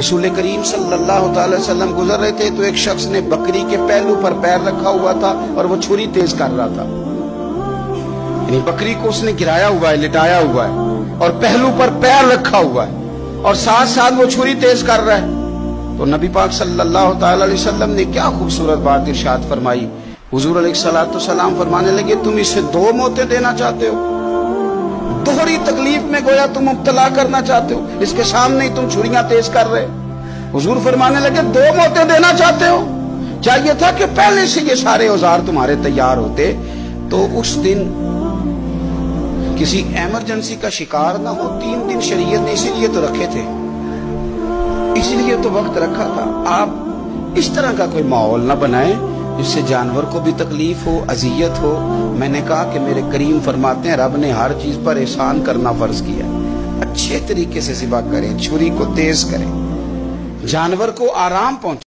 रसूल करीम सल्लल्लाहु अलैहि वसल्लम गुजर रहे थे तो एक शख्स ने बकरी के पहलू पर पैर रखा हुआ था और वो छुरी तेज कर रहा था। यानी बकरी को उसने गिराया हुआ है, लिटाया हुआ है और पहलू पर पैर रखा हुआ है और साथ साथ वो छुरी तेज कर रहा है। तो नबी पाक सल्लल्लाहु अलैहि वसल्लम ने क्या खूबसूरत बात इरशाद फरमाई। हुजूर अलैहिस्सलाम फरमाने लगे, तुम इसे 2 मौतें देना चाहते हो, दोहरी तकलीफ में गोया तुम मुब्तला करना चाहते हो, इसके सामने ही तुम छुरियां तेज कर रहे। हुजूर फरमाने लगे 2 मौतें देना चाहते हो, चाहिए था कि पहले से ये सारे औजार तुम्हारे तैयार होते तो उस दिन किसी इमरजेंसी का शिकार ना हो। 3 दिन शरीयत ने इसीलिए तो रखे थे, इसीलिए तो वक्त रखा था। आप इस तरह का कोई माहौल ना बनाए जिससे जानवर को भी तकलीफ हो, अजियत हो। मैंने कहा कि मेरे करीम फरमाते हैं रब ने हर चीज पर एहसान करना फर्ज किया। अच्छे तरीके से ज़िबा करें, छुरी को तेज करें, जानवर को आराम पहुंचे।